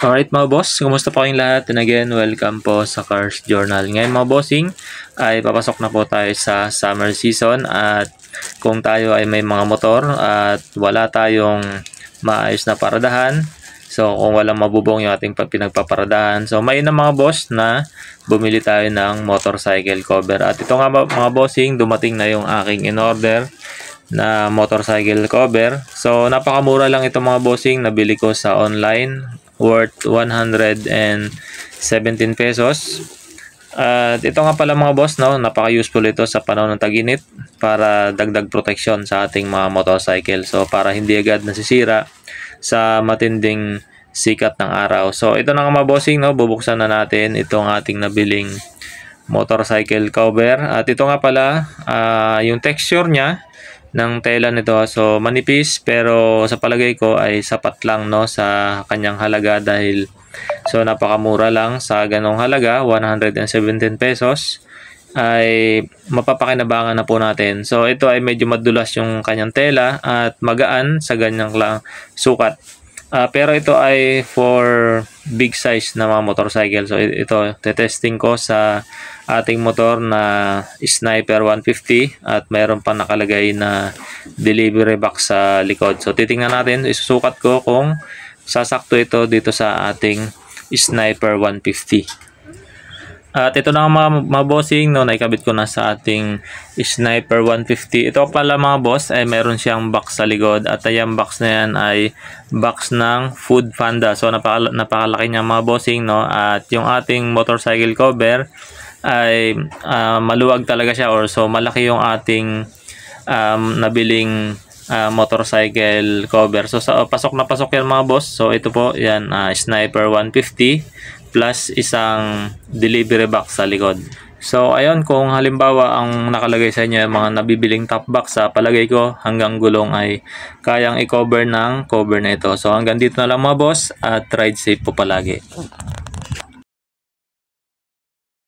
Alright mga boss, kumusta po kayong lahat? And again, welcome po sa Cars Journal. Ngayon mga bossing, ay papasok na po tayo sa summer season at kung tayo ay may mga motor at wala tayong maayos na paradahan, so kung walang mabubong yung ating pinagpaparadahan, so may na mga boss na bumili tayo ng motorcycle cover. At ito nga mga bossing, dumating na yung aking in-order na motorcycle cover. So napakamura lang ito mga bossing, nabili ko sa online, worth 117 pesos. At ito nga pala mga boss, no, napaka-useful ito sa panahon ng tag-init para dagdag protection sa ating mga motorcycle. So para hindi agad nasisira sa matinding sikat ng araw. So ito na nga mga bossing, no, bubuksan na natin itong ating nabiling motorcycle cover. At ito nga pala, yung texture niya ng tela nito, so manipis, pero sa palagay ko ay sapat lang, no, sa kanyang halaga dahil so napakamura lang sa ganong halaga, 117 pesos ay mapapakinabangan na po natin. So ito ay medyo madulas yung kanyang tela at magaan sa ganyang lang sukat. Pero ito ay for big size na mga motorcycle. So ito, testing ko sa ating motor na Sniper 150 at mayroon pa nakalagay na delivery box sa likod. So titingnan natin, isusukat ko kung sasakto ito dito sa ating Sniper 150. At ito na mga bossing, no, naikabit ko na sa ating Sniper 150. Ito pala mga boss ay meron siyang box sa likod at yung box na yan ay box ng Food Panda. So napakalaki niya mga bossing, no, at yung ating motorcycle cover ay maluwag talaga siya, or so malaki yung ating nabiling motorcycle cover. So pasok na pasok yan mga boss. So ito po yan, Sniper 150 plus isang delivery box sa likod. So ayun, kung halimbawa ang nakalagay sa inyo mga nabibiling top box, sa palagay ko hanggang gulong ay kayang i-cover ng cover na ito. So hanggang dito na lang mga boss at ride safe po palagi.